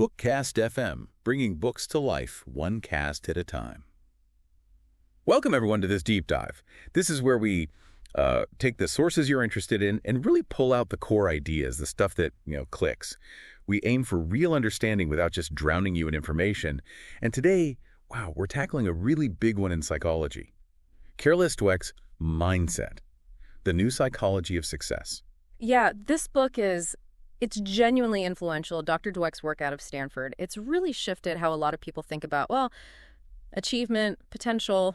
BookCast FM, bringing books to life one cast at a time. Welcome, everyone, to this deep dive. This is where we take the sources you're interested in and really pull out the core ideas, the stuff that, clicks. We aim for real understanding without just drowning you in information. And today, wow, we're tackling a really big one in psychology. Carolus Dweck's Mindset, the new psychology of success. Yeah, this book it's genuinely influential. Dr. Dweck's work out of Stanford, it's really shifted how a lot of people think about, achievement, potential,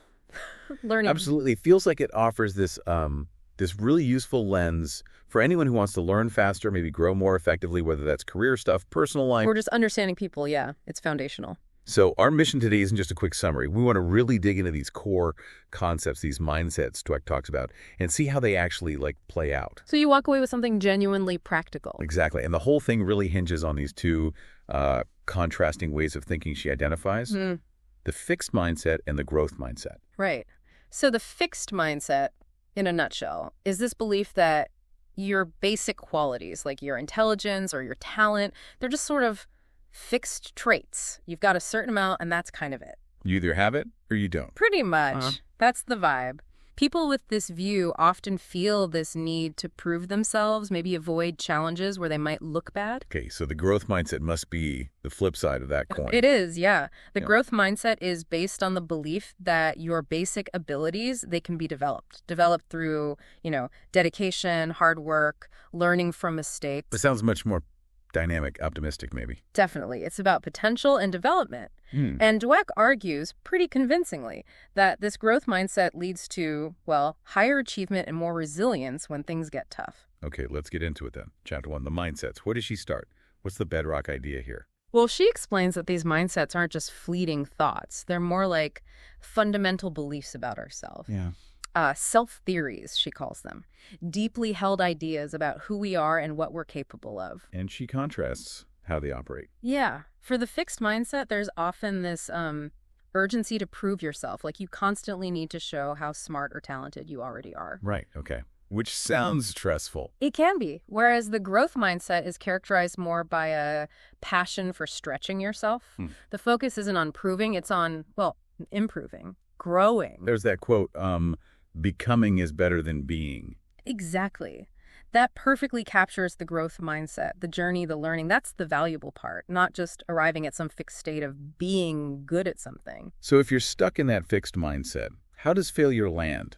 learning. Absolutely. It feels like it offers this really useful lens for anyone who wants to learn faster, maybe grow more effectively, whether that's career stuff, personal life. Or just understanding people, yeah. It's foundational. So our mission today isn't just a quick summary. We want to really dig into these core concepts, these mindsets Dweck talks about, and see how they actually play out. So you walk away with something genuinely practical. Exactly. And the whole thing really hinges on these two contrasting ways of thinking she identifies. The fixed mindset and the growth mindset. Right. So the fixed mindset, in a nutshell, is this belief that your basic qualities, like your intelligence or your talent, they're just sort of fixed traits. You've got a certain amount, and that's kind of it. You either have it or you don't. Pretty much. That's the vibe. People with this view often feel this need to prove themselves, maybe avoid challenges where they might look bad. Okay, so the growth mindset must be the flip side of that coin. It is, yeah. The growth mindset is based on the belief that your basic abilities, they can be developed through, dedication, hard work, learning from mistakes. It sounds much more dynamic, optimistic, maybe. Definitely. It's about potential and development. And Dweck argues pretty convincingly that this growth mindset leads to, higher achievement and more resilience when things get tough. Okay, let's get into it then. Chapter 1, the mindsets. Where does she start? What's the bedrock idea here? Well, she explains that these mindsets aren't just fleeting thoughts. They're more like fundamental beliefs about ourselves. Yeah. Self-theories, she calls them. Deeply held ideas about who we are and what we're capable of. And she contrasts how they operate. Yeah. For the fixed mindset, there's often this urgency to prove yourself. Like you constantly need to show how smart or talented you already are. Right. Okay. Which sounds stressful. It can be. Whereas the growth mindset is characterized more by a passion for stretching yourself. The focus isn't on proving, it's on, improving, growing. There's that quote, becoming is better than being. Exactly. That perfectly captures the growth mindset, the journey, the learning. That's the valuable part, not just arriving at some fixed state of being good at something. So if you're stuck in that fixed mindset, how does failure land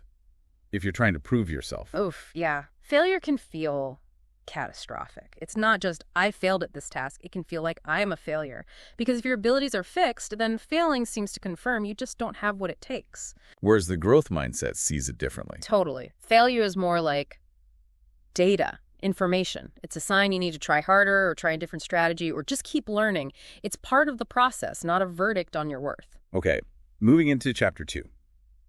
if you're trying to prove yourself? Oof, yeah. Failure can feel catastrophic. It's not just, I failed at this task. It can feel like I am a failure. Because if your abilities are fixed, then failing seems to confirm you just don't have what it takes. Whereas the growth mindset sees it differently. Totally. Failure is more like data, information. It's a sign you need to try harder or try a different strategy or just keep learning. It's part of the process, not a verdict on your worth. Okay, moving into chapter 2.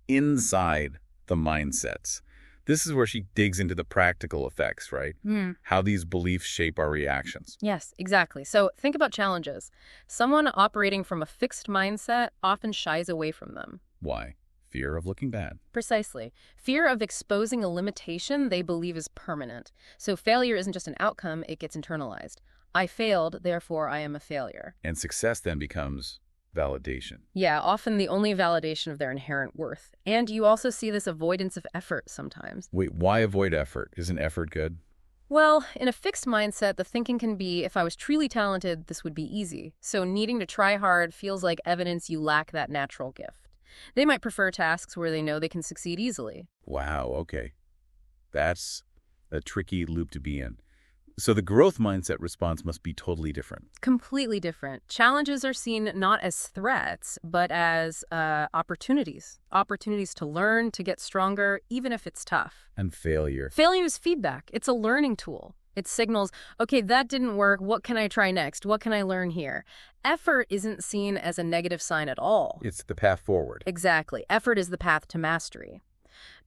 Inside the mindsets. This is where she digs into the practical effects, right? How these beliefs shape our reactions. Yes, exactly. So think about challenges. Someone operating from a fixed mindset often shies away from them. Why? Fear of looking bad. Precisely. Fear of exposing a limitation they believe is permanent. So failure isn't just an outcome, it gets internalized. I failed, therefore I am a failure. And success then becomes validation. Yeah, often the only validation of their inherent worth. And you also see this avoidance of effort sometimes. Wait, why avoid effort? Isn't effort good? Well, in a fixed mindset, the thinking can be, if I was truly talented, this would be easy. So needing to try hard feels like evidence you lack that natural gift. They might prefer tasks where they know they can succeed easily. Wow, okay. That's a tricky loop to be in. So the growth mindset response must be totally different. Completely different. Challenges are seen not as threats, but as opportunities. Opportunities to learn, to get stronger, even if it's tough. And failure. Failure is feedback. It's a learning tool. It signals, okay, that didn't work. What can I try next? What can I learn here? Effort isn't seen as a negative sign at all. It's the path forward. Exactly. Effort is the path to mastery.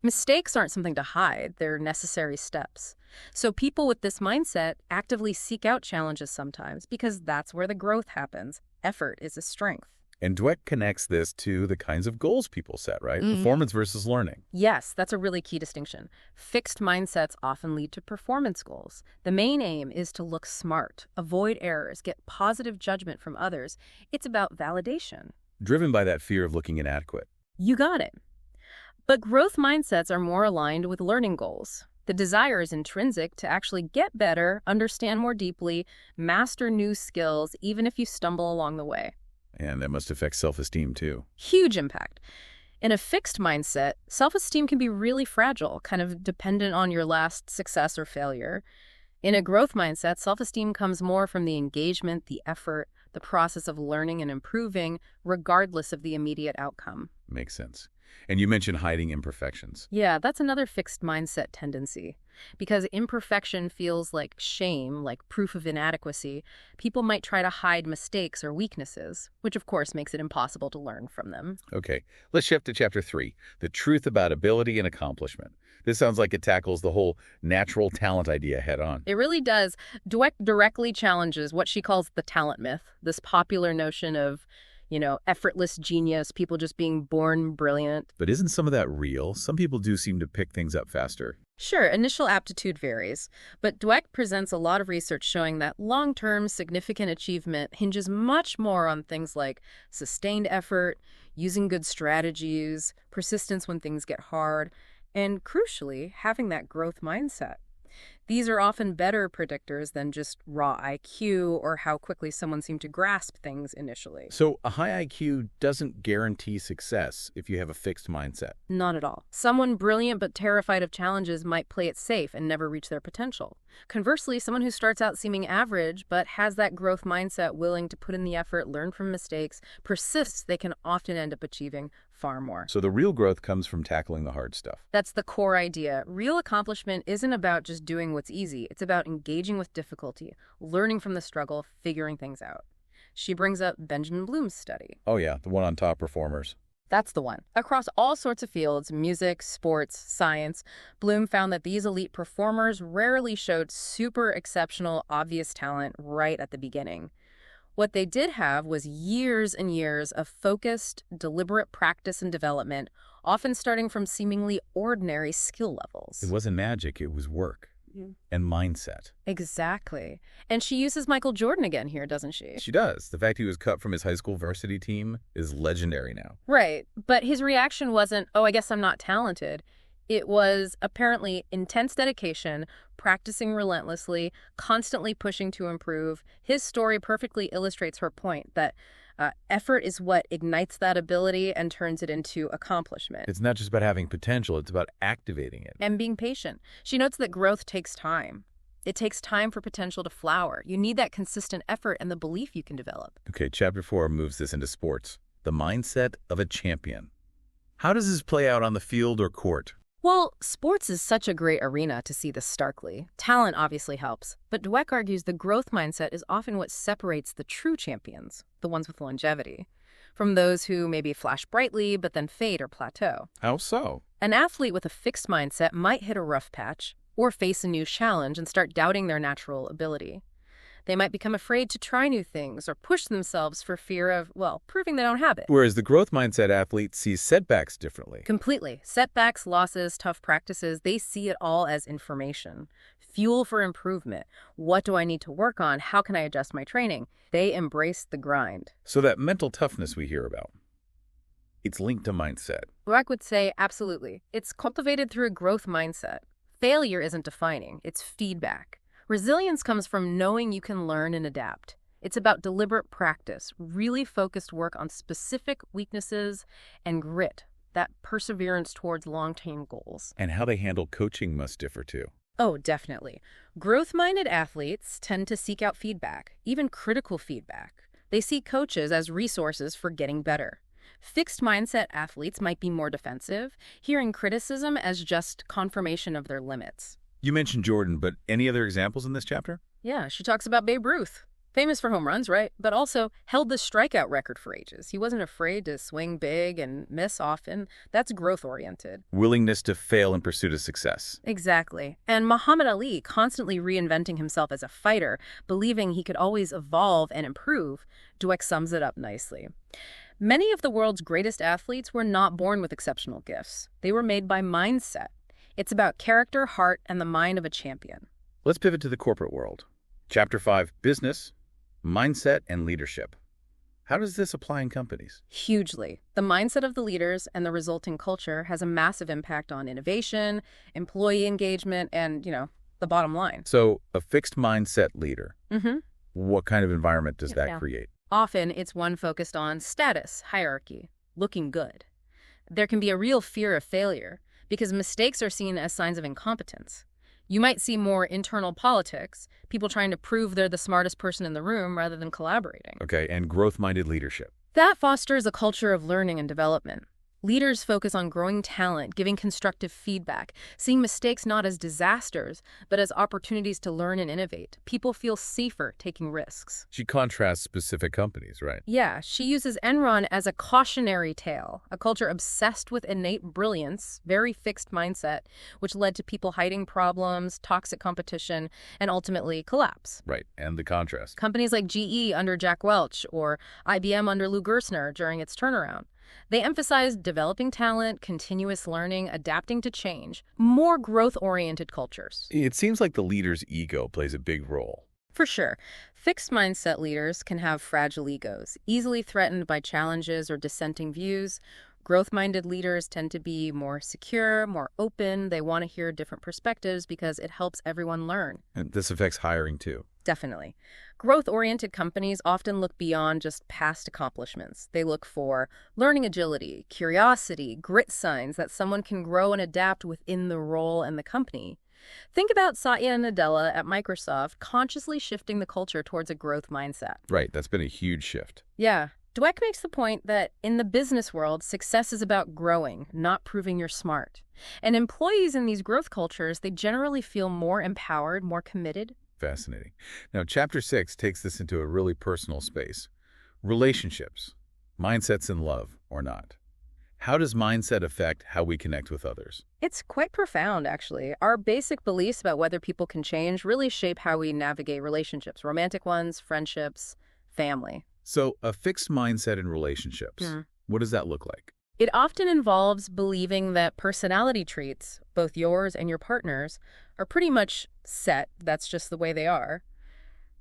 Mistakes aren't something to hide. They're necessary steps. So people with this mindset actively seek out challenges sometimes because that's where the growth happens. Effort is a strength. And Dweck connects this to the kinds of goals people set, right? Performance versus learning. Yes, that's a really key distinction. Fixed mindsets often lead to performance goals. The main aim is to look smart, avoid errors, get positive judgment from others. It's about validation. Driven by that fear of looking inadequate. You got it. But growth mindsets are more aligned with learning goals. The desire is intrinsic to actually get better, understand more deeply, master new skills, even if you stumble along the way. And that must affect self-esteem, too. Huge impact. In a fixed mindset, self-esteem can be really fragile, kind of dependent on your last success or failure. In a growth mindset, self-esteem comes more from the engagement, the effort, the process of learning and improving, regardless of the immediate outcome. Makes sense. And you mentioned hiding imperfections. Yeah, that's another fixed mindset tendency. Because imperfection feels like shame, like proof of inadequacy, people might try to hide mistakes or weaknesses, which of course makes it impossible to learn from them. Okay, let's shift to Chapter 3, the truth about ability and accomplishment. This sounds like it tackles the whole natural talent idea head on. It really does. Dweck directly challenges what she calls the talent myth, this popular notion of effortless genius, people just being born brilliant. But isn't some of that real? Some people do seem to pick things up faster. Sure, initial aptitude varies, but Dweck presents a lot of research showing that long-term significant achievement hinges much more on things like sustained effort, using good strategies, persistence when things get hard, and crucially, having that growth mindset. These are often better predictors than just raw IQ or how quickly someone seemed to grasp things initially. So a high IQ doesn't guarantee success if you have a fixed mindset. Not at all. Someone brilliant but terrified of challenges might play it safe and never reach their potential. Conversely, someone who starts out seeming average but has that growth mindset, willing to put in the effort, learn from mistakes, persists, they can often end up achieving far more. So the real growth comes from tackling the hard stuff. That's the core idea. Real accomplishment isn't about just doing what's easy. It's about engaging with difficulty, learning from the struggle, figuring things out. She brings up Benjamin Bloom's study. Oh yeah, the one on top performers. That's the one. Across all sorts of fields, music, sports, science, Bloom found that these elite performers rarely showed super exceptional, obvious talent right at the beginning. What they did have was years and years of focused, deliberate practice and development, often starting from seemingly ordinary skill levels. It wasn't magic, it was work. And mindset. Exactly. And she uses Michael Jordan again here, doesn't she? She does. The fact he was cut from his high school varsity team is legendary now. Right. But his reaction wasn't, oh, I guess I'm not talented. It was apparently intense dedication, practicing relentlessly, constantly pushing to improve. His story perfectly illustrates her point that effort is what ignites that ability and turns it into accomplishment. It's not just about having potential, it's about activating it. And being patient. She notes that growth takes time. It takes time for potential to flower. You need that consistent effort and the belief you can develop. Okay, Chapter 4 moves this into sports. The mindset of a champion. How does this play out on the field or court? Well, sports is such a great arena to see this starkly. Talent obviously helps, but Dweck argues the growth mindset is often what separates the true champions, the ones with longevity, from those who maybe flash brightly but then fade or plateau. How so? An athlete with a fixed mindset might hit a rough patch or face a new challenge and start doubting their natural ability. They might become afraid to try new things or push themselves for fear of, proving they don't have it. Whereas the growth mindset athlete sees setbacks differently. Completely. Setbacks, losses, tough practices, they see it all as information. Fuel for improvement. What do I need to work on? How can I adjust my training? They embrace the grind. So that mental toughness we hear about, it's linked to mindset. Dweck would say absolutely. It's cultivated through a growth mindset. Failure isn't defining, it's feedback. Resilience comes from knowing you can learn and adapt. It's about deliberate practice, really focused work on specific weaknesses, and grit, that perseverance towards long-term goals. And how they handle coaching must differ too. Oh, definitely. Growth-minded athletes tend to seek out feedback, even critical feedback. They see coaches as resources for getting better. Fixed mindset athletes might be more defensive, hearing criticism as just confirmation of their limits. You mentioned Jordan, but any other examples in this chapter? Yeah, she talks about Babe Ruth. Famous for home runs, right? But also held the strikeout record for ages. He wasn't afraid to swing big and miss often. That's growth-oriented. Willingness to fail in pursuit of success. Exactly. And Muhammad Ali, constantly reinventing himself as a fighter, believing he could always evolve and improve, Dweck sums it up nicely. Many of the world's greatest athletes were not born with exceptional gifts. They were made by mindset. It's about character, heart, and the mind of a champion. Let's pivot to the corporate world. Chapter 5, Business, Mindset, and Leadership. How does this apply in companies? Hugely. The mindset of the leaders and the resulting culture has a massive impact on innovation, employee engagement, and, the bottom line. So, a fixed mindset leader. Mm-hmm. What kind of environment does that Yeah. create? Often, it's one focused on status, hierarchy, looking good. There can be a real fear of failure because mistakes are seen as signs of incompetence. You might see more internal politics, people trying to prove they're the smartest person in the room rather than collaborating. Okay, and growth-minded leadership. That fosters a culture of learning and development. Leaders focus on growing talent, giving constructive feedback, seeing mistakes not as disasters, but as opportunities to learn and innovate. People feel safer taking risks. She contrasts specific companies, right? Yeah, she uses Enron as a cautionary tale, a culture obsessed with innate brilliance, very fixed mindset, which led to people hiding problems, toxic competition, and ultimately collapse. Right, and the contrast. Companies like GE under Jack Welch or IBM under Lou Gerstner during its turnaround. They emphasized developing talent, continuous learning, adapting to change, more growth-oriented cultures. It seems like the leader's ego plays a big role. For sure. Fixed mindset leaders can have fragile egos, easily threatened by challenges or dissenting views. Growth-minded leaders tend to be more secure, more open. They want to hear different perspectives because it helps everyone learn. And this affects hiring, too. Definitely. Growth-oriented companies often look beyond just past accomplishments. They look for learning agility, curiosity, grit signs that someone can grow and adapt within the role and the company. Think about Satya Nadella at Microsoft consciously shifting the culture towards a growth mindset. Right, that's been a huge shift. Yeah. Dweck makes the point that in the business world, success is about growing, not proving you're smart. And employees in these growth cultures, they generally feel more empowered, more committed. Fascinating. Now, Chapter 6 takes this into a really personal space. Relationships, mindsets in love or not. How does mindset affect how we connect with others? It's quite profound, actually. Our basic beliefs about whether people can change really shape how we navigate relationships, romantic ones, friendships, family. So, a fixed mindset in relationships, what does that look like? It often involves believing that personality traits, both yours and your partner's, are pretty much set. That's just the way they are.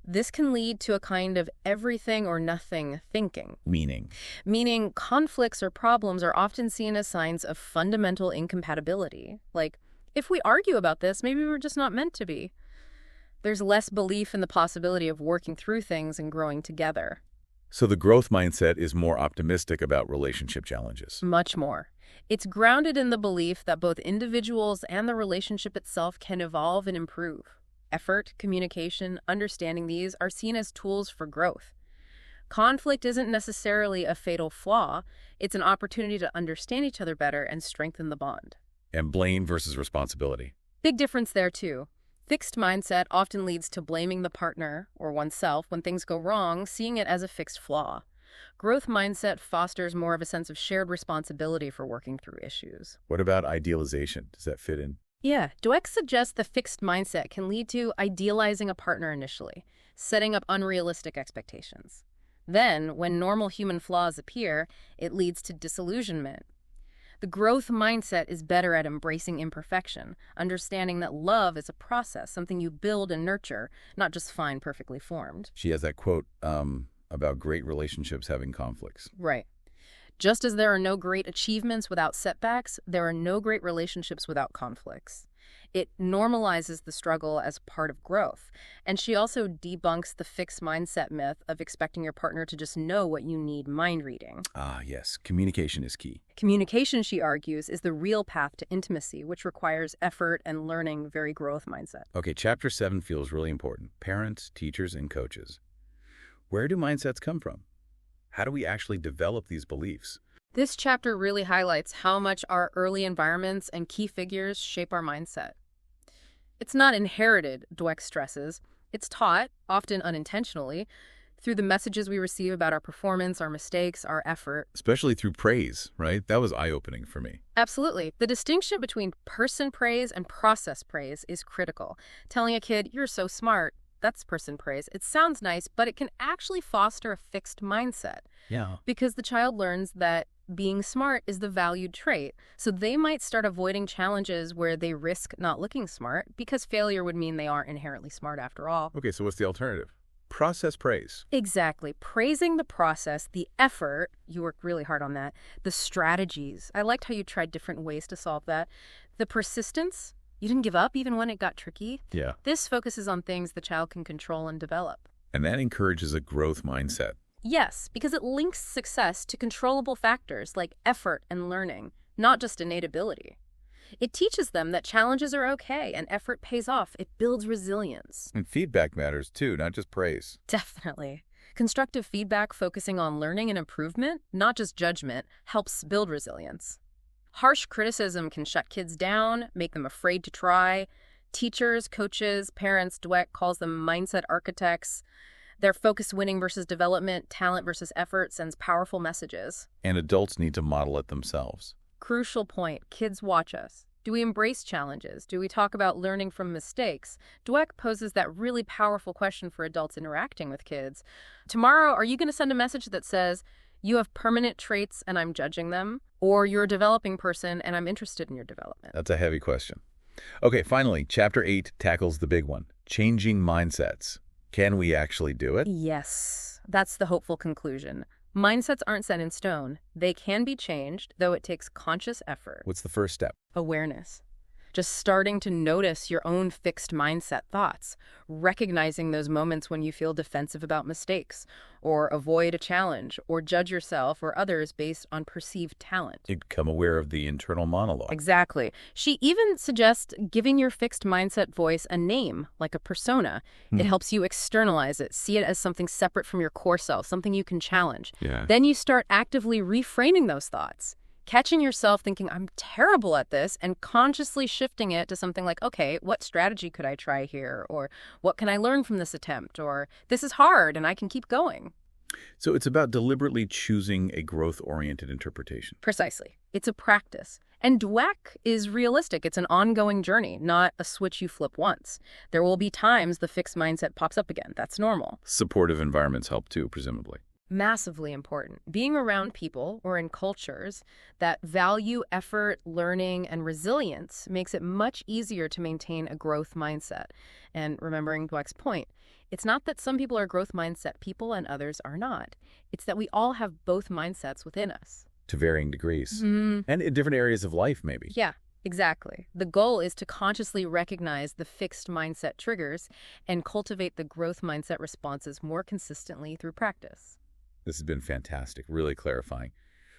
This can lead to a kind of everything or nothing thinking. Meaning conflicts or problems are often seen as signs of fundamental incompatibility. Like, if we argue about this, maybe we're just not meant to be. There's less belief in the possibility of working through things and growing together. So the growth mindset is more optimistic about relationship challenges. Much more. It's grounded in the belief that both individuals and the relationship itself can evolve and improve. Effort, communication, understanding these are seen as tools for growth. Conflict isn't necessarily a fatal flaw. It's an opportunity to understand each other better and strengthen the bond. And blame versus responsibility. Big difference there, too. Fixed mindset often leads to blaming the partner or oneself when things go wrong, seeing it as a fixed flaw. Growth mindset fosters more of a sense of shared responsibility for working through issues. What about idealization? Does that fit in? Yeah, Dweck suggests the fixed mindset can lead to idealizing a partner initially, setting up unrealistic expectations. Then, when normal human flaws appear, it leads to disillusionment. The growth mindset is better at embracing imperfection, understanding that love is a process, something you build and nurture, not just find perfectly formed. She has that quote about great relationships having conflicts. Right. Just as there are no great achievements without setbacks, there are no great relationships without conflicts. It normalizes the struggle as part of growth. And she also debunks the fixed mindset myth of expecting your partner to just know what you need mind reading. Ah, yes. Communication is key. Communication, she argues, is the real path to intimacy, which requires effort and learning, very growth mindset. Okay, Chapter 7 feels really important. Parents, teachers, and coaches. Where do mindsets come from? How do we actually develop these beliefs? This chapter really highlights how much our early environments and key figures shape our mindset. It's not inherited, Dweck stresses. It's taught, often unintentionally, through the messages we receive about our performance, our mistakes, our effort. Especially through praise, right? That was eye-opening for me. Absolutely. The distinction between person praise and process praise is critical. Telling a kid, "You're so smart," that's person praise. It sounds nice, but it can actually foster a fixed mindset Yeah. because the child learns that being smart is the valued trait. So they might start avoiding challenges where they risk not looking smart because failure would mean they aren't inherently smart after all. Okay, so what's the alternative? Process praise. Exactly. Praising the process, the effort, you worked really hard on that, the strategies. I liked how you tried different ways to solve that. The persistence, you didn't give up even when it got tricky. Yeah. This focuses on things the child can control and develop. And that encourages a growth mindset. Yes, because it links success to controllable factors like effort and learning, not just innate ability. It teaches them that challenges are okay and effort pays off. It builds resilience. And feedback matters too, not just praise. Definitely. Constructive feedback focusing on learning and improvement, not just judgment, helps build resilience. Harsh criticism can shut kids down, make them afraid to try. Teachers, coaches, parents, Dweck calls them mindset architects. Their focus winning versus development, talent versus effort sends powerful messages. And adults need to model it themselves. Crucial point, kids watch us. Do we embrace challenges? Do we talk about learning from mistakes? Dweck poses that really powerful question for adults interacting with kids. Tomorrow, are you going to send a message that says, "You have permanent traits and I'm judging them," or "You're a developing person and I'm interested in your development"? That's a heavy question. Okay, finally, Chapter 8 tackles the big one, changing mindsets. Can we actually do it? Yes, that's the hopeful conclusion. Mindsets aren't set in stone. They can be changed, though it takes conscious effort. What's the first step? Awareness. Just starting to notice your own fixed mindset thoughts, recognizing those moments when you feel defensive about mistakes, or avoid a challenge, or judge yourself or others based on perceived talent. You become aware of the internal monologue. Exactly. She even suggests giving your fixed mindset voice a name, like a persona. It helps you externalize it, see it as something separate from your core self, something you can challenge. Yeah. Then you start actively reframing those thoughts. Catching yourself thinking, "I'm terrible at this," and consciously shifting it to something like, "Okay, what strategy could I try here?" Or "What can I learn from this attempt?" Or "This is hard and I can keep going." So it's about deliberately choosing a growth-oriented interpretation. Precisely. It's a practice. And Dweck is realistic. It's an ongoing journey, not a switch you flip once. There will be times the fixed mindset pops up again. That's normal. Supportive environments help too, presumably. Massively important. Being around people or in cultures that value effort, learning, and resilience makes it much easier to maintain a growth mindset. And remembering Dweck's point, it's not that some people are growth mindset people and others are not. It's that we all have both mindsets within us. To varying degrees. And in different areas of life, maybe. Yeah, exactly. The goal is to consciously recognize the fixed mindset triggers and cultivate the growth mindset responses more consistently through practice. This has been fantastic, really clarifying.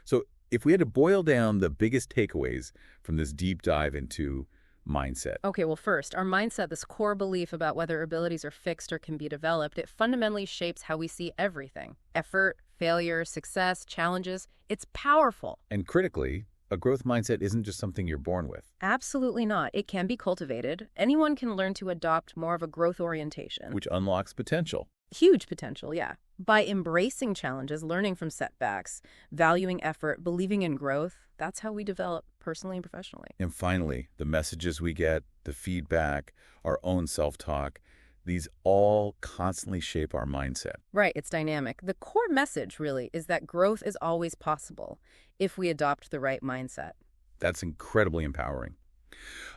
So if we had to boil down the biggest takeaways from this deep dive into mindset. Okay, well, first, our mindset, this core belief about whether abilities are fixed or can be developed, it fundamentally shapes how we see everything. Effort, failure, success, challenges. It's powerful. And critically, a growth mindset isn't just something you're born with. Absolutely not. It can be cultivated. Anyone can learn to adopt more of a growth orientation. Which unlocks potential. Huge potential, yeah. By embracing challenges, learning from setbacks, valuing effort, believing in growth, that's how we develop personally and professionally. And finally, the messages we get, the feedback, our own self-talk, these all constantly shape our mindset. Right, it's dynamic. The core message, really, is that growth is always possible if we adopt the right mindset. That's incredibly empowering.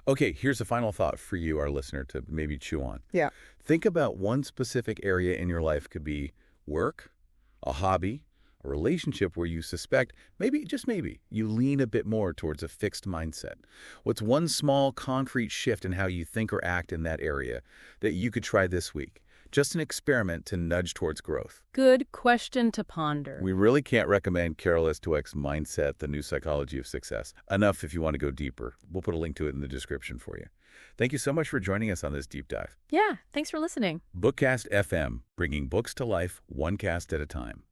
Okay, here's a final thought for you, our listener, to maybe chew on. Yeah. Think about one specific area in your life. Could be work, a hobby, a relationship where you suspect, maybe, just maybe, you lean a bit more towards a fixed mindset. What's one small, concrete shift in how you think or act in that area that you could try this week? Just an experiment to nudge towards growth. Good question to ponder. We really can't recommend Carol S. Dweck's Mindset, The New Psychology of Success enough if you want to go deeper. We'll put a link to it in the description for you. Thank you so much for joining us on this deep dive. Yeah, thanks for listening. BookCast FM, bringing books to life one cast at a time.